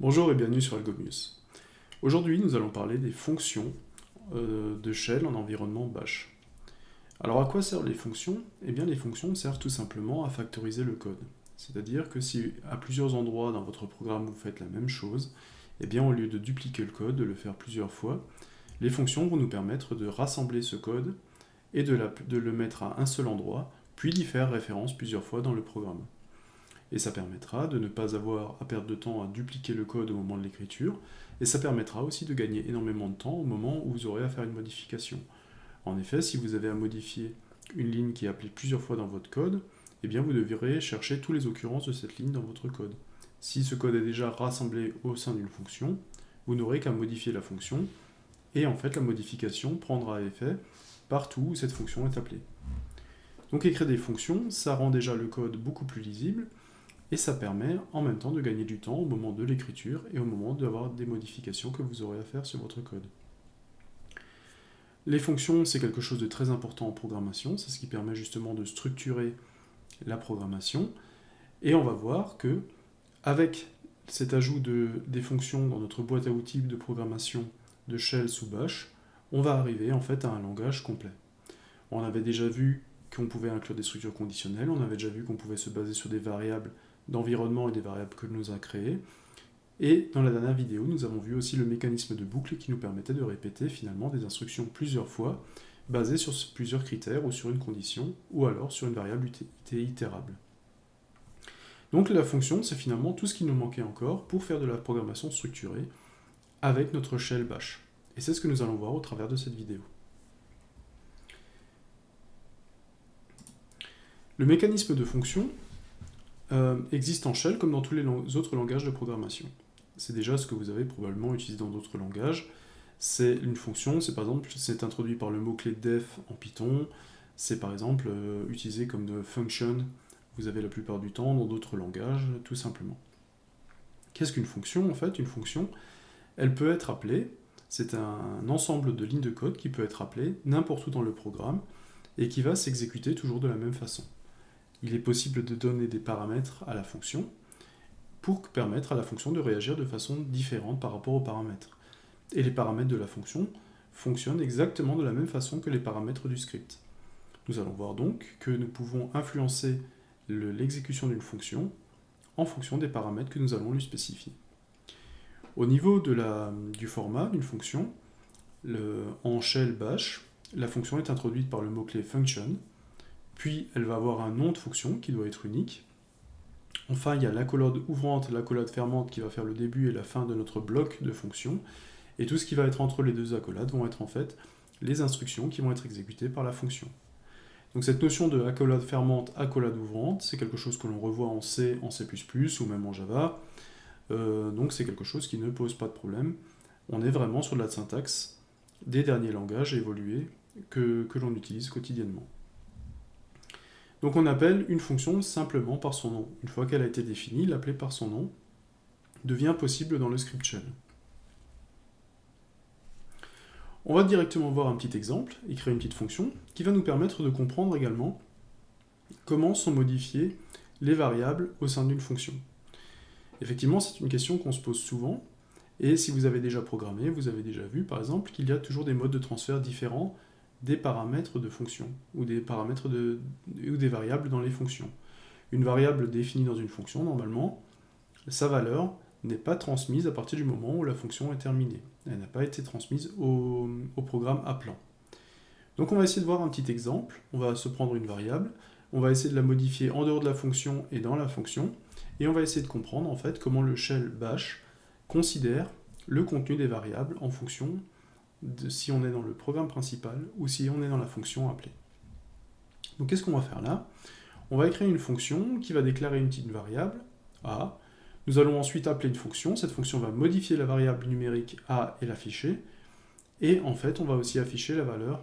Bonjour et bienvenue sur Algomius. Aujourd'hui, nous allons parler des fonctions de shell en environnement bash. Alors à quoi servent les fonctions? Eh bien les fonctions servent tout simplement à factoriser le code. C'est-à-dire que si à plusieurs endroits dans votre programme vous faites la même chose, eh bien au lieu de dupliquer le code, de le faire plusieurs fois, les fonctions vont nous permettre de rassembler ce code et de le mettre à un seul endroit, puis d'y faire référence plusieurs fois dans le programme. Et ça permettra de ne pas avoir à perdre de temps à dupliquer le code au moment de l'écriture, et ça permettra aussi de gagner énormément de temps au moment où vous aurez à faire une modification. En effet, si vous avez à modifier une ligne qui est appelée plusieurs fois dans votre code, eh bien vous devrez chercher toutes les occurrences de cette ligne dans votre code. Si ce code est déjà rassemblé au sein d'une fonction, vous n'aurez qu'à modifier la fonction, et en fait la modification prendra effet partout où cette fonction est appelée. Donc écrire des fonctions, ça rend déjà le code beaucoup plus lisible, et ça permet en même temps de gagner du temps au moment de l'écriture et au moment d'avoir des modifications que vous aurez à faire sur votre code. Les fonctions, c'est quelque chose de très important en programmation, c'est ce qui permet justement de structurer la programmation, et on va voir que avec cet ajout des fonctions dans notre boîte à outils de programmation de shell sous bash, on va arriver en fait à un langage complet. On avait déjà vu qu'on pouvait inclure des structures conditionnelles, on avait déjà vu qu'on pouvait se baser sur des variables d'environnement et des variables que nous a créées. Et dans la dernière vidéo, nous avons vu aussi le mécanisme de boucle qui nous permettait de répéter finalement des instructions plusieurs fois, basées sur plusieurs critères ou sur une condition, ou alors sur une variable itérable. Donc la fonction, c'est finalement tout ce qui nous manquait encore pour faire de la programmation structurée avec notre shell bash. Et c'est ce que nous allons voir au travers de cette vidéo. Le mécanisme de fonction existe en shell comme dans tous les autres langages de programmation. C'est déjà ce que vous avez probablement utilisé dans d'autres langages. C'est une fonction, c'est par exemple, c'est introduit par le mot-clé def en Python, c'est par exemple utilisé comme de function, vous avez la plupart du temps dans d'autres langages, tout simplement. Qu'est-ce qu'une fonction en fait? Une fonction, elle peut être appelée, c'est un ensemble de lignes de code qui peut être appelé n'importe où dans le programme et qui va s'exécuter toujours de la même façon. Il est possible de donner des paramètres à la fonction pour permettre à la fonction de réagir de façon différente par rapport aux paramètres. Et les paramètres de la fonction fonctionnent exactement de la même façon que les paramètres du script. Nous allons voir donc que nous pouvons influencer l'exécution d'une fonction en fonction des paramètres que nous allons lui spécifier. Au niveau du format d'une fonction, en shell bash, la fonction est introduite par le mot-clé function, puis elle va avoir un nom de fonction qui doit être unique. Enfin, il y a l'accolade ouvrante et l'accolade fermante qui va faire le début et la fin de notre bloc de fonction. Et tout ce qui va être entre les deux accolades vont être en fait les instructions qui vont être exécutées par la fonction. Donc cette notion de accolade fermante, accolade ouvrante, c'est quelque chose que l'on revoit en C, en C++ ou même en Java. Donc c'est quelque chose qui ne pose pas de problème. On est vraiment sur de la syntaxe des derniers langages évolués que l'on utilise quotidiennement. Donc on appelle une fonction simplement par son nom. Une fois qu'elle a été définie, l'appeler par son nom devient possible dans le script shell. On va directement voir un petit exemple et créer une petite fonction qui va nous permettre de comprendre également comment sont modifiées les variables au sein d'une fonction. Effectivement, c'est une question qu'on se pose souvent, et si vous avez déjà programmé, vous avez déjà vu par exemple qu'il y a toujours des modes de transfert différents des paramètres de fonction, ou des paramètres ou des variables dans les fonctions. Une variable définie dans une fonction, normalement, sa valeur n'est pas transmise à partir du moment où la fonction est terminée. Elle n'a pas été transmise au programme appelant. Donc on va essayer de voir un petit exemple. On va se prendre une variable, on va essayer de la modifier en dehors de la fonction et dans la fonction, et on va essayer de comprendre en fait comment le shell bash considère le contenu des variables en fonction de si on est dans le programme principal ou si on est dans la fonction appelée. Donc qu'est-ce qu'on va faire là? On va écrire une fonction qui va déclarer une petite variable, a. Nous allons ensuite appeler une fonction, cette fonction va modifier la variable numérique a et l'afficher, et en fait on va aussi afficher la valeur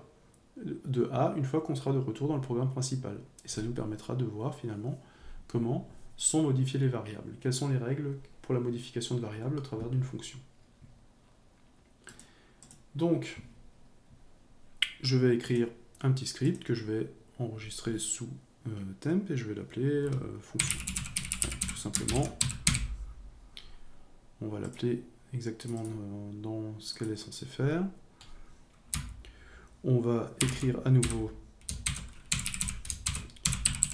de a une fois qu'on sera de retour dans le programme principal. Et ça nous permettra de voir finalement comment sont modifiées les variables, quelles sont les règles pour la modification de variables au travers d'une fonction. Donc, je vais écrire un petit script que je vais enregistrer sous temp et je vais l'appeler fonction. Tout simplement. On va l'appeler exactement dans ce qu'elle est censée faire. On va écrire à nouveau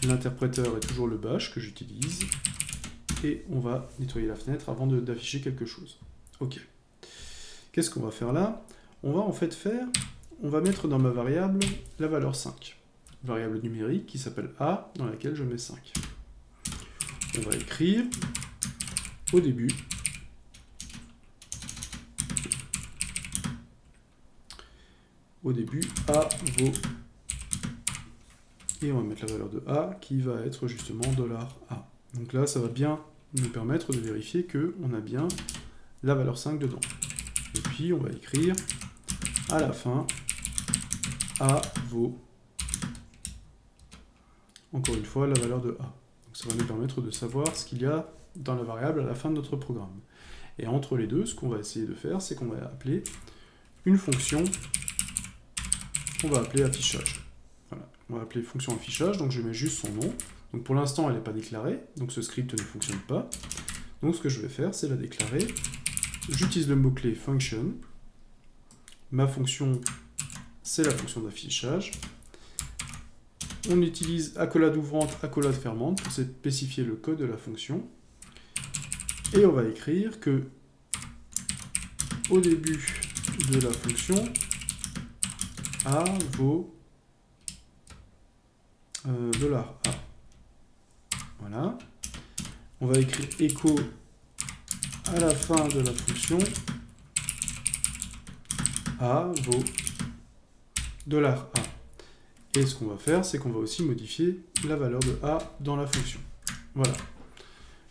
l'interpréteur est toujours le bash que j'utilise. Et on va nettoyer la fenêtre avant d'afficher quelque chose. Ok. Qu'est-ce qu'on va faire là? On va en fait on va mettre dans ma variable la valeur 5. Une variable numérique qui s'appelle A, dans laquelle je mets 5. On va écrire au début A vaut, et on va mettre la valeur de A qui va être justement $A. Donc là, ça va bien nous permettre de vérifier qu'on a bien la valeur 5 dedans. Et puis, on va écrire à la fin A vaut, encore une fois, la valeur de A. Donc ça va nous permettre de savoir ce qu'il y a dans la variable à la fin de notre programme. Et entre les deux, ce qu'on va essayer de faire, c'est qu'on va appeler une fonction qu'on va appeler affichage. Voilà. On va appeler fonction affichage, donc je mets juste son nom. Donc pour l'instant, elle n'est pas déclarée, donc ce script ne fonctionne pas. Donc ce que je vais faire, c'est la déclarer. J'utilise le mot-clé function. Ma fonction, c'est la fonction d'affichage. On utilise accolade ouvrante, accolade fermante pour spécifier le code de la fonction. Et on va écrire que au début de la fonction, A vaut $A. Voilà. On va écrire echo à la fin de la fonction, A vaut $A. Et ce qu'on va faire, c'est qu'on va aussi modifier la valeur de A dans la fonction. Voilà.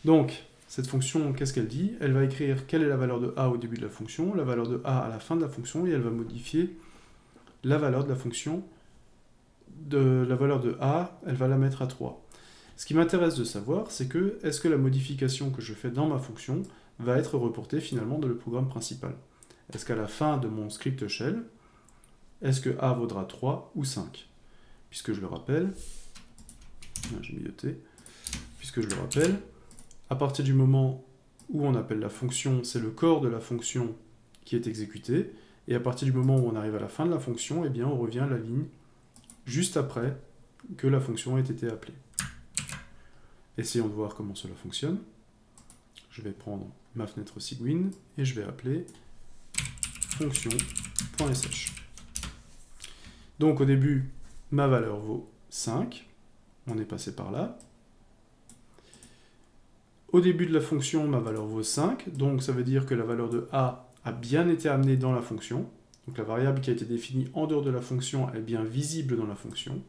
Donc, cette fonction, qu'est-ce qu'elle dit? Elle va écrire quelle est la valeur de A au début de la fonction, la valeur de A à la fin de la fonction, et elle va modifier la valeur de la fonction. La valeur de A, elle va la mettre à 3. Ce qui m'intéresse de savoir, c'est que, est-ce que la modification que je fais dans ma fonction va être reportée finalement dans le programme principal? Est-ce qu'à la fin de mon script shell, est-ce que A vaudra 3 ou 5? Puisque je le rappelle, j'ai mis le T, puisque je le rappelle, à partir du moment où on appelle la fonction, c'est le corps de la fonction qui est exécuté, et à partir du moment où on arrive à la fin de la fonction, eh bien on revient à la ligne juste après que la fonction ait été appelée. Essayons de voir comment cela fonctionne. Je vais prendre ma fenêtre Cygwin et je vais appeler fonction.sh. Donc au début, ma valeur vaut 5. On est passé par là. Au début de la fonction, ma valeur vaut 5. Donc ça veut dire que la valeur de A a bien été amenée dans la fonction. Donc la variable qui a été définie en dehors de la fonction est bien visible dans la fonction.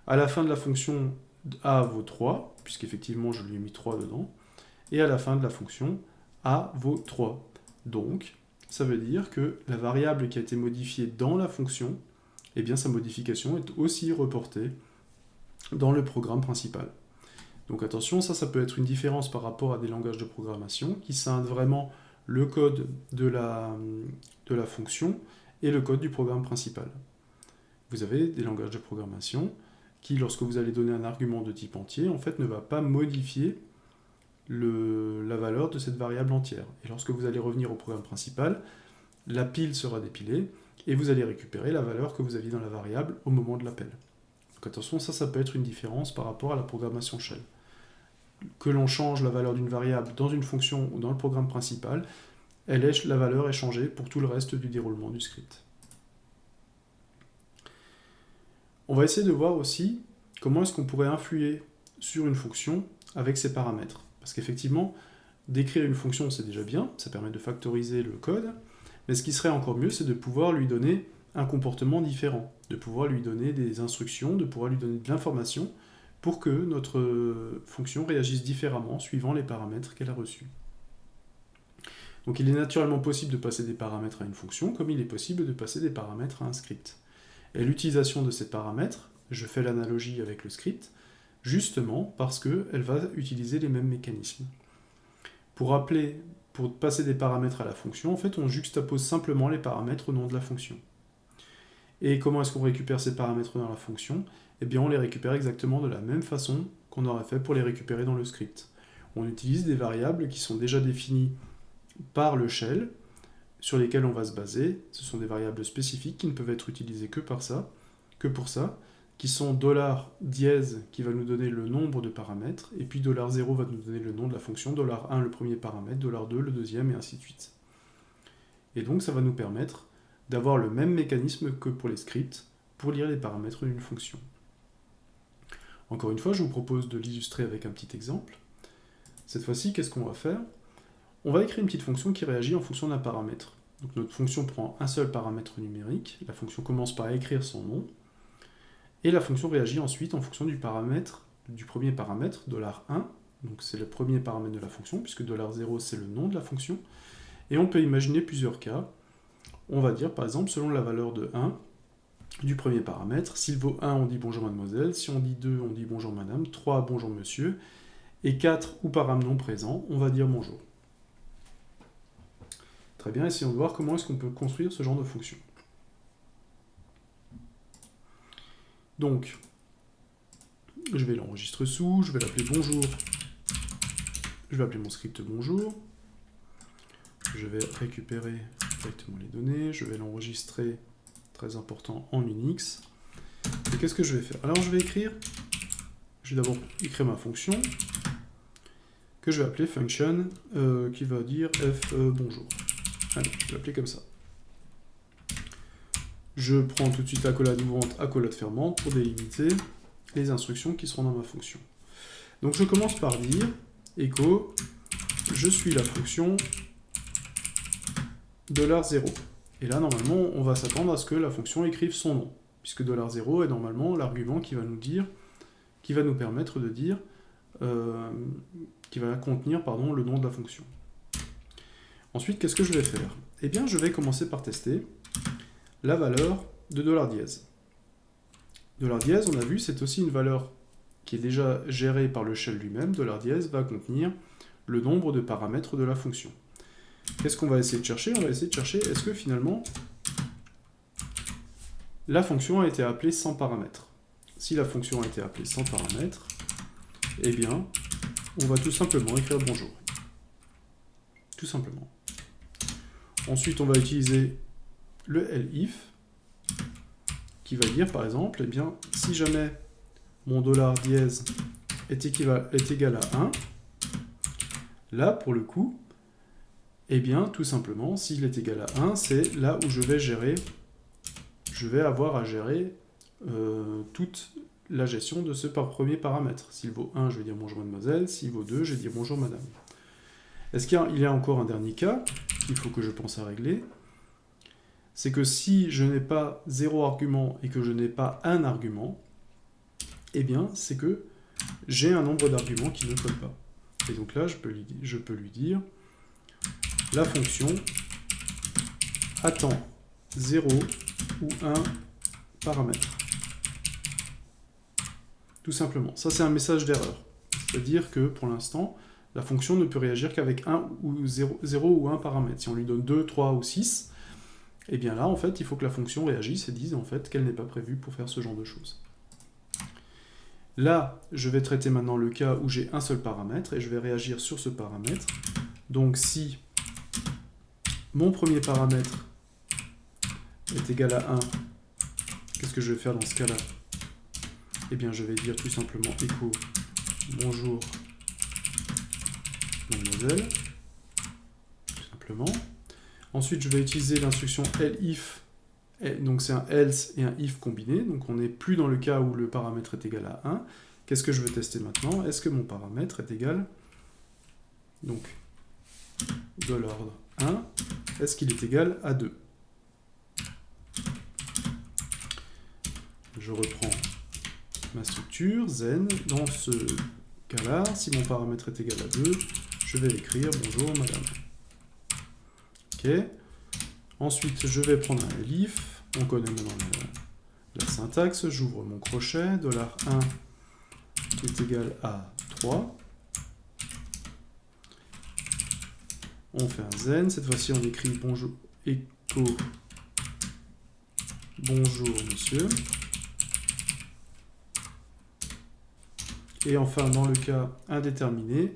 À la fin de la fonction, A vaut 3, puisqu'effectivement je lui ai mis 3 dedans. Et à la fin de la fonction, A vaut 3. Donc, ça veut dire que la variable qui a été modifiée dans la fonction, eh bien sa modification est aussi reportée dans le programme principal. Donc attention, ça peut être une différence par rapport à des langages de programmation qui scindent vraiment le code de la fonction et le code du programme principal. Vous avez des langages de programmation qui, lorsque vous allez donner un argument de type entier, en fait ne va pas modifier la valeur de cette variable entière. Et lorsque vous allez revenir au programme principal, la pile sera dépilée et vous allez récupérer la valeur que vous aviez dans la variable au moment de l'appel. Donc attention, ça peut être une différence par rapport à la programmation shell. Que l'on change la valeur d'une variable dans une fonction ou dans le programme principal, la valeur est changée pour tout le reste du déroulement du script. On va essayer de voir aussi comment est-ce qu'on pourrait influer sur une fonction avec ses paramètres. Parce qu'effectivement, d'écrire une fonction, c'est déjà bien, ça permet de factoriser le code, mais ce qui serait encore mieux, c'est de pouvoir lui donner un comportement différent, de pouvoir lui donner des instructions, de pouvoir lui donner de l'information pour que notre fonction réagisse différemment suivant les paramètres qu'elle a reçus. Donc il est naturellement possible de passer des paramètres à une fonction, comme il est possible de passer des paramètres à un script. Et l'utilisation de ces paramètres, je fais l'analogie avec le script, justement parce qu'elle va utiliser les mêmes mécanismes. Pour passer des paramètres à la fonction, en fait, on juxtapose simplement les paramètres au nom de la fonction. Et comment est-ce qu'on récupère ces paramètres dans la fonction? Eh bien, on les récupère exactement de la même façon qu'on aurait fait pour les récupérer dans le script. On utilise des variables qui sont déjà définies par le shell, sur lesquelles on va se baser. Ce sont des variables spécifiques qui ne peuvent être utilisées que pour ça, qui sont $dièse qui va nous donner le nombre de paramètres, et puis $0 va nous donner le nom de la fonction, $1 le premier paramètre, $2 le deuxième, et ainsi de suite. Et donc ça va nous permettre d'avoir le même mécanisme que pour les scripts, pour lire les paramètres d'une fonction. Encore une fois, je vous propose de l'illustrer avec un petit exemple. Cette fois-ci, qu'est-ce qu'on va faire? On va écrire une petite fonction qui réagit en fonction d'un paramètre. Donc notre fonction prend un seul paramètre numérique, la fonction commence par écrire son nom, et la fonction réagit ensuite en fonction du premier paramètre, $1, donc c'est le premier paramètre de la fonction, puisque $0 c'est le nom de la fonction, et on peut imaginer plusieurs cas. On va dire par exemple, selon la valeur de 1 du premier paramètre, s'il vaut 1, on dit bonjour mademoiselle, si on dit 2, on dit bonjour madame, 3, bonjour monsieur, et 4, ou param non présent, on va dire bonjour. Très bien, essayons de voir comment est-ce qu'on peut construire ce genre de fonction. Donc, je vais l'enregistrer sous, je vais l'appeler bonjour, je vais appeler mon script bonjour, je vais récupérer directement les données, je vais l'enregistrer, très important, en Unix. Et qu'est-ce que je vais faire? Alors je vais d'abord écrire ma fonction, que je vais appeler function, qui va dire bonjour. Allez, je vais l'appeler comme ça. Je prends tout de suite accolade ouvrante, accolade fermante pour délimiter les instructions qui seront dans ma fonction. Donc je commence par dire echo, je suis la fonction $0. Et là, normalement, on va s'attendre à ce que la fonction écrive son nom, puisque $0 est normalement l'argument qui va nous permettre de dire, qui va contenir, le nom de la fonction. Ensuite, qu'est-ce que je vais faire? Eh bien, je vais commencer par tester la valeur de $dièse. $dièse, on a vu, c'est aussi une valeur qui est déjà gérée par le shell lui-même. $dièse va contenir le nombre de paramètres de la fonction. Qu'est-ce qu'on va essayer de chercher? On va essayer de chercher, est-ce que finalement, la fonction a été appelée sans paramètres? Si la fonction a été appelée sans paramètres, eh bien, on va tout simplement écrire bonjour. Tout simplement. Ensuite, on va utiliser le elif, qui va dire, par exemple, eh bien, si jamais mon $dièse est égal à 1, là, pour le coup, eh bien, tout simplement, s'il est égal à 1, c'est là où je vais avoir à gérer toute la gestion de ce premier paramètre. S'il vaut 1, je vais dire bonjour mademoiselle, s'il vaut 2, je vais dire bonjour madame. Est-ce qu'il y a encore un dernier cas qu'il faut que je pense à régler? C'est que si je n'ai pas 0 argument et que je n'ai pas un argument, eh bien, c'est que j'ai un nombre d'arguments qui ne colle pas. Et donc là, je peux lui dire la fonction attend 0 ou 1 paramètre. Tout simplement. Ça, c'est un message d'erreur. C'est-à-dire que, pour l'instant, la fonction ne peut réagir qu'avec 1 ou 0 ou 1 paramètre. Si on lui donne 2, 3 ou 6, eh bien là, en fait, il faut que la fonction réagisse et dise en fait qu'elle n'est pas prévue pour faire ce genre de choses. Là, je vais traiter maintenant le cas où j'ai un seul paramètre et je vais réagir sur ce paramètre. Donc si mon premier paramètre est égal à 1, qu'est-ce que je vais faire dans ce cas-là? Eh bien, je vais dire tout simplement echo bonjour mademoiselle, tout simplement. Ensuite, je vais utiliser l'instruction elif, donc c'est un else et un if combiné, donc on n'est plus dans le cas où le paramètre est égal à 1. Qu'est-ce que je veux tester maintenant? Est-ce que mon paramètre est égal, donc, de l'ordre 1, est-ce qu'il est égal à 2? Je reprends ma structure, zen, dans ce cas-là, si mon paramètre est égal à 2, je vais écrire bonjour madame. Ok. Ensuite, je vais prendre un elif, on connaît maintenant la syntaxe, j'ouvre mon crochet, $1 est égal à 3. On fait un zen, cette fois-ci on écrit bonjour, echo, bonjour monsieur. Et enfin, dans le cas indéterminé,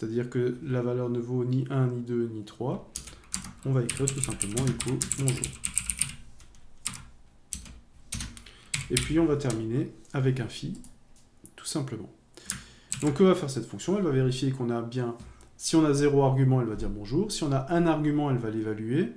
c'est-à-dire que la valeur ne vaut ni 1, ni 2, ni 3, on va écrire tout simplement echo bonjour. Et puis on va terminer avec un phi, tout simplement. Donc que va faire cette fonction? Elle va vérifier qu'on a bien, si on a 0 argument, elle va dire bonjour. Si on a un argument, elle va l'évaluer.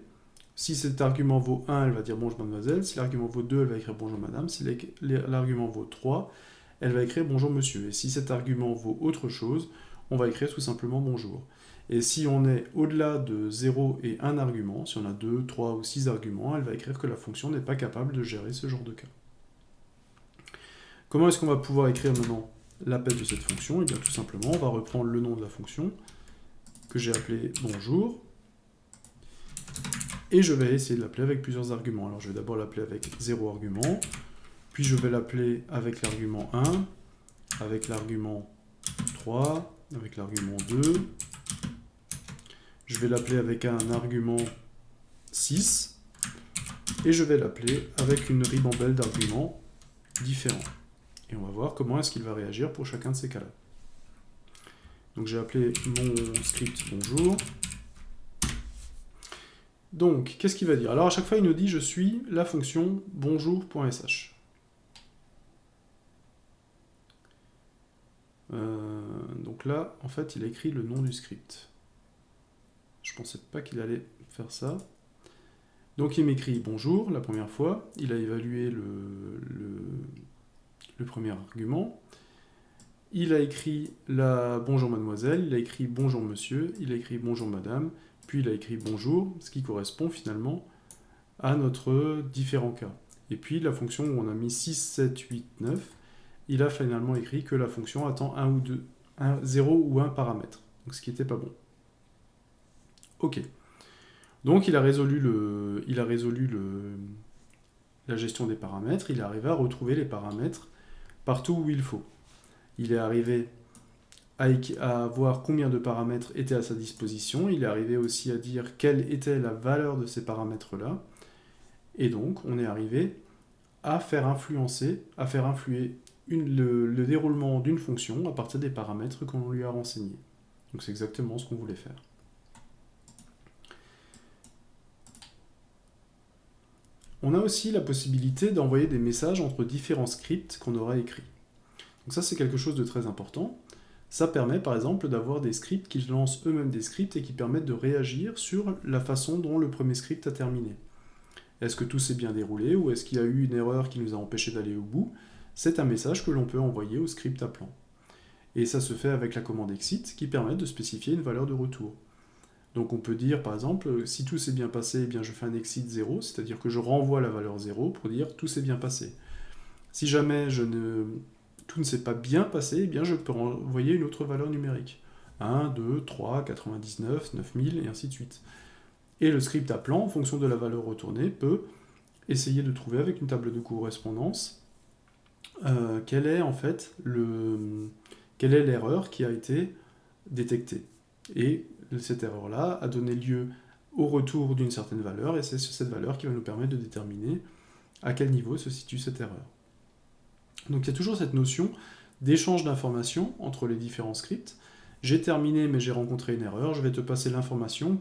Si cet argument vaut 1, elle va dire bonjour mademoiselle. Si l'argument vaut 2, elle va écrire bonjour madame. Si l'argument vaut 3, elle va écrire bonjour monsieur. Et si cet argument vaut autre chose, on va écrire tout simplement bonjour. Et si on est au-delà de 0 et 1 argument, si on a 2, 3 ou 6 arguments, elle va écrire que la fonction n'est pas capable de gérer ce genre de cas. Comment est-ce qu'on va pouvoir écrire maintenant l'appel de cette fonction? Et bien tout simplement, on va reprendre le nom de la fonction que j'ai appelé bonjour. Et je vais essayer de l'appeler avec plusieurs arguments. Alors je vais d'abord l'appeler avec 0 argument, puis je vais l'appeler avec l'argument 1, avec l'argument 3, avec l'argument 2. Je vais l'appeler avec un argument 6, et je vais l'appeler avec une ribambelle d'arguments différents. Et on va voir comment est-ce qu'il va réagir pour chacun de ces cas-là. Donc j'ai appelé mon script bonjour. Donc, qu'est-ce qu'il va dire? Alors à chaque fois, il nous dit « je suis la fonction bonjour.sh ». Donc là, en fait, il a écrit le nom du script. Je ne pensais pas qu'il allait faire ça. Donc il m'écrit « bonjour » la première fois. Il a évalué le premier argument. Il a écrit la bonjour mademoiselle, il a écrit bonjour monsieur, il a écrit bonjour madame, puis il a écrit bonjour, ce qui correspond finalement à notre différents cas. Et puis la fonction où on a mis 6, 7, 8, 9, il a finalement écrit que la fonction attend 1 ou 2, 0 ou 1 paramètre, donc ce qui n'était pas bon. Ok. Donc il a résolu la gestion des paramètres, il est arrivé à retrouver les paramètres partout où il faut. Il est arrivé à voir combien de paramètres étaient à sa disposition, il est arrivé aussi à dire quelle était la valeur de ces paramètres-là, et donc on est arrivé à faire influer le déroulement d'une fonction à partir des paramètres qu'on lui a renseignés. Donc c'est exactement ce qu'on voulait faire. On a aussi la possibilité d'envoyer des messages entre différents scripts qu'on aura écrits. Donc ça, c'est quelque chose de très important. Ça permet, par exemple, d'avoir des scripts qui lancent eux-mêmes des scripts et qui permettent de réagir sur la façon dont le premier script a terminé. Est-ce que tout s'est bien déroulé ou est-ce qu'il y a eu une erreur qui nous a empêché d'aller au bout? C'est un message que l'on peut envoyer au script appelant. Et ça se fait avec la commande exit qui permet de spécifier une valeur de retour. Donc on peut dire, par exemple, si tout s'est bien passé, eh bien je fais un exit 0, c'est-à-dire que je renvoie la valeur 0 pour dire tout s'est bien passé. Si jamais tout ne s'est pas bien passé, eh bien je peux renvoyer une autre valeur numérique. 1, 2, 3, 99, 9000, et ainsi de suite. Et le script appelant, en fonction de la valeur retournée, peut essayer de trouver avec une table de correspondance quelle est l'erreur qui a été détectée. Et cette erreur-là a donné lieu au retour d'une certaine valeur, et c'est cette valeur qui va nous permettre de déterminer à quel niveau se situe cette erreur. Donc il y a toujours cette notion d'échange d'informations entre les différents scripts. J'ai terminé, mais j'ai rencontré une erreur, je vais te passer l'information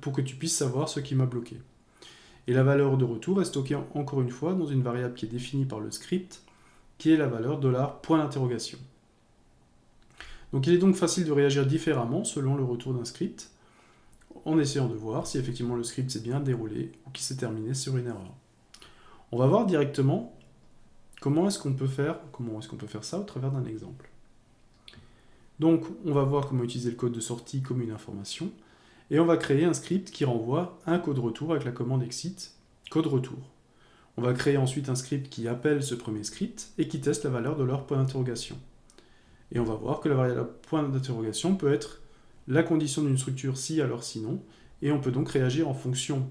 pour que tu puisses savoir ce qui m'a bloqué. Et la valeur de retour est stockée encore une fois dans une variable qui est définie par le script, qui est la valeur $.d'interrogation. Donc il est donc facile de réagir différemment selon le retour d'un script, en essayant de voir si effectivement le script s'est bien déroulé ou qui s'est terminé sur une erreur. On va voir directement comment est-ce qu'on peut faire ça au travers d'un exemple. Donc on va voir comment utiliser le code de sortie comme une information, et on va créer un script qui renvoie un code retour avec la commande exit code retour. On va créer ensuite un script qui appelle ce premier script et qui teste la valeur de leur point d'interrogation. Et on va voir que la variable point d'interrogation peut être la condition d'une structure si alors sinon, et on peut donc réagir en fonction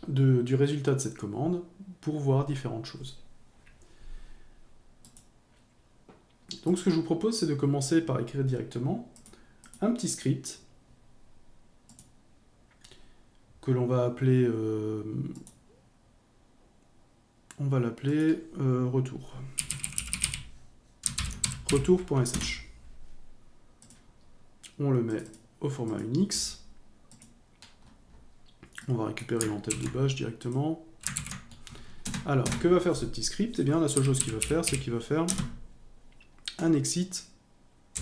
du résultat de cette commande pour voir différentes choses. Donc ce que je vous propose, c'est de commencer par écrire directement un petit script que l'on va appeler retour. Retour.sh. on le met au format Unix. On va récupérer l'entête de bash directement. Alors, que va faire ce petit script? Eh bien, la seule chose qu'il va faire, c'est qu'il va faire un exit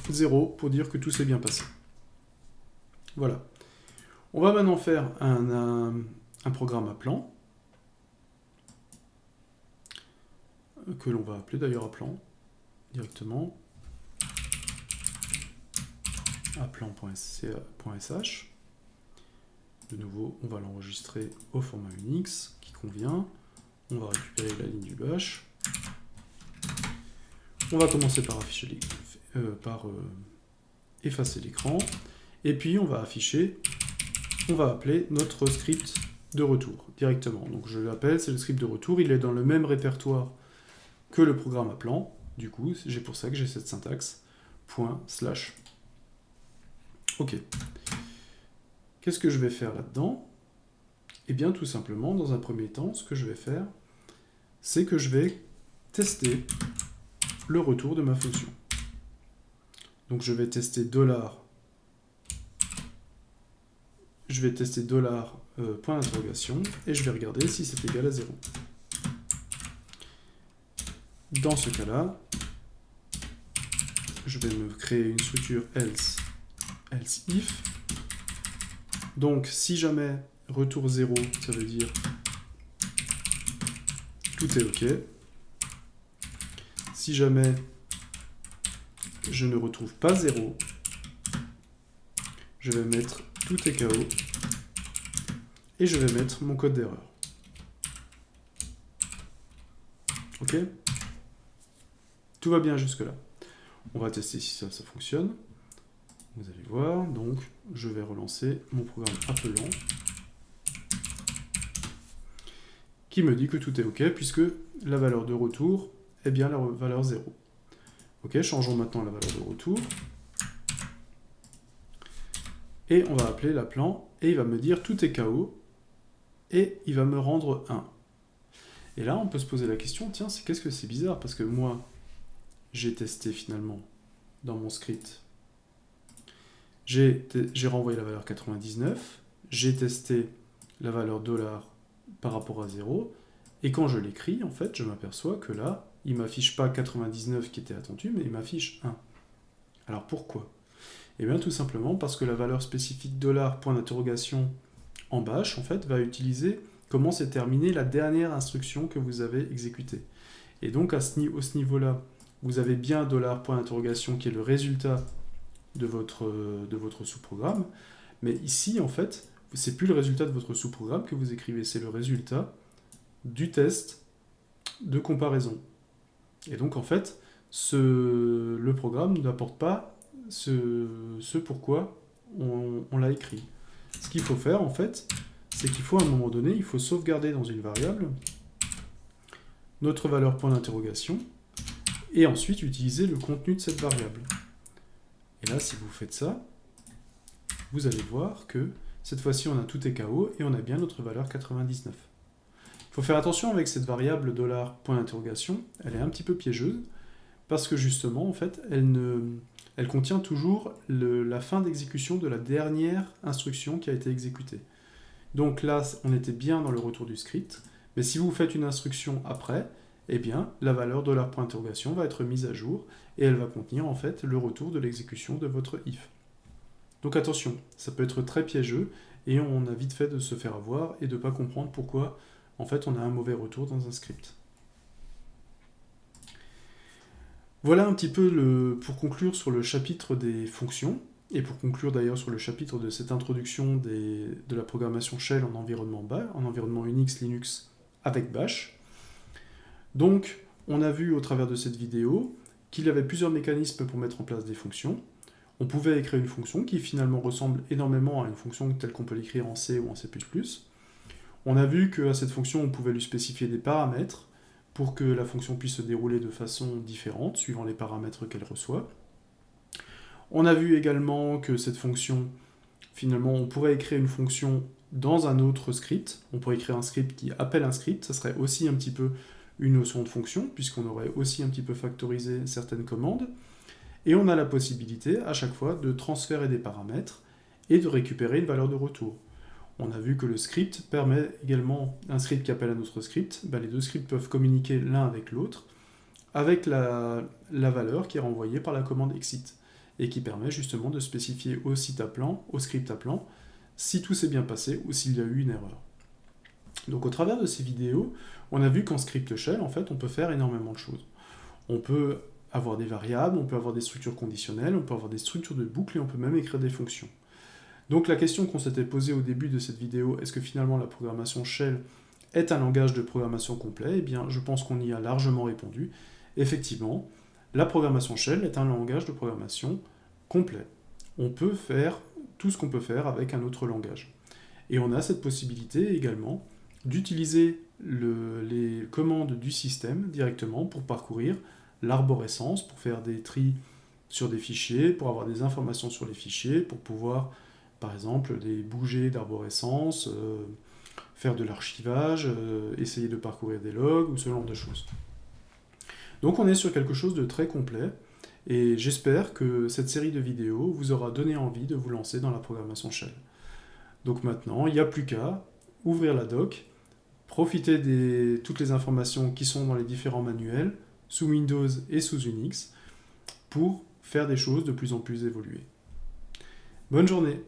0 pour dire que tout s'est bien passé. Voilà. On va maintenant faire un programme appelant, que l'on va appeler d'ailleurs appelant, directement. appelant.sh. De nouveau, on va l'enregistrer au format Unix, qui convient. On va récupérer la ligne du bash. On va commencer par effacer l'écran. Et puis, on va appeler notre script de retour, directement. Donc, je l'appelle, c'est le script de retour. Il est dans le même répertoire que le programme appelant. Du coup, c'est pour ça que j'ai cette syntaxe ./. OK. Qu'est-ce que je vais faire là-dedans? Eh bien, tout simplement, dans un premier temps, ce que je vais faire, c'est que je vais tester le retour de ma fonction. Donc, je vais tester $, point d'interrogation, et je vais regarder si c'est égal à 0. Dans ce cas-là, je vais me créer une structure else if. Donc, si jamais retour 0, ça veut dire tout est OK. Si jamais je ne retrouve pas 0, je vais mettre tout est KO et je vais mettre mon code d'erreur. OK? Tout va bien jusque-là. On va tester si ça fonctionne. Vous allez voir, donc je vais relancer mon programme appelant qui me dit que tout est OK puisque la valeur de retour est bien la valeur 0. OK, changeons maintenant la valeur de retour. Et on va appeler l'appelant et il va me dire tout est KO et il va me rendre 1. Et là, on peut se poser la question, tiens, qu'est-ce que c'est bizarre parce que moi, j'ai testé finalement dans mon script. J'ai renvoyé la valeur 99, j'ai testé la valeur $, par rapport à 0, et quand je l'écris, en fait, je m'aperçois que là, il ne m'affiche pas 99 qui était attendu, mais il m'affiche 1. Alors pourquoi? Eh bien tout simplement parce que la valeur spécifique $, point d'interrogation en bash, en fait, va utiliser comment s'est terminée la dernière instruction que vous avez exécutée. Et donc à ce niveau-là, vous avez bien $, point d'interrogation qui est le résultat de votre sous-programme, mais ici, en fait, c'est plus le résultat de votre sous-programme que vous écrivez, c'est le résultat du test de comparaison. Et donc, en fait, le programme n'apporte pas ce pourquoi on l'a écrit. Ce qu'il faut faire, en fait, c'est qu'il faut, à un moment donné, il faut sauvegarder dans une variable notre valeur point d'interrogation, et ensuite utiliser le contenu de cette variable. Et là, si vous faites ça, vous allez voir que cette fois-ci, on a tout est KO et on a bien notre valeur 99. Il faut faire attention avec cette variable $, point d'interrogation, elle est un petit peu piégeuse, parce que justement, en fait, elle contient toujours la fin d'exécution de la dernière instruction qui a été exécutée. Donc là, on était bien dans le retour du script, mais si vous faites une instruction après, eh bien, la valeur $, point d'interrogation va être mise à jour, et elle va contenir en fait le retour de l'exécution de votre if. Donc attention, ça peut être très piégeux, et on a vite fait de se faire avoir et de ne pas comprendre pourquoi en fait on a un mauvais retour dans un script. Voilà un petit peu pour conclure sur le chapitre des fonctions, et pour conclure d'ailleurs sur le chapitre de cette introduction de la programmation shell en environnement Unix, Linux avec bash. Donc, on a vu au travers de cette vidéo qu'il y avait plusieurs mécanismes pour mettre en place des fonctions. On pouvait écrire une fonction qui finalement ressemble énormément à une fonction telle qu'on peut l'écrire en C ou en C++. On a vu qu'à cette fonction, on pouvait lui spécifier des paramètres pour que la fonction puisse se dérouler de façon différente, suivant les paramètres qu'elle reçoit. On a vu également que cette fonction, finalement, on pourrait écrire une fonction dans un autre script. On pourrait écrire un script qui appelle un script, ça serait aussi un petit peu une notion de fonction, puisqu'on aurait aussi un petit peu factorisé certaines commandes. Et on a la possibilité à chaque fois de transférer des paramètres et de récupérer une valeur de retour. On a vu que le script permet également, un script qui appelle un autre script, les deux scripts peuvent communiquer l'un avec l'autre, avec la valeur qui est renvoyée par la commande exit, et qui permet justement de spécifier au script appelant, si tout s'est bien passé ou s'il y a eu une erreur. Donc au travers de ces vidéos, on a vu qu'en script shell, en fait, on peut faire énormément de choses. On peut avoir des variables, on peut avoir des structures conditionnelles, on peut avoir des structures de boucles et on peut même écrire des fonctions. Donc la question qu'on s'était posée au début de cette vidéo, est-ce que finalement la programmation shell est un langage de programmation complet? Eh bien, je pense qu'on y a largement répondu. Effectivement, la programmation shell est un langage de programmation complet. On peut faire tout ce qu'on peut faire avec un autre langage. Et on a cette possibilité également d'utiliser les commandes du système directement pour parcourir l'arborescence, pour faire des tris sur des fichiers, pour avoir des informations sur les fichiers, pour pouvoir, par exemple, les bouger d'arborescence, faire de l'archivage, essayer de parcourir des logs ou ce genre de choses. Donc on est sur quelque chose de très complet, et j'espère que cette série de vidéos vous aura donné envie de vous lancer dans la programmation shell. Donc maintenant, il n'y a plus qu'à ouvrir la doc, profiter de toutes les informations qui sont dans les différents manuels, sous Windows et sous Unix, pour faire des choses de plus en plus évoluées. Bonne journée!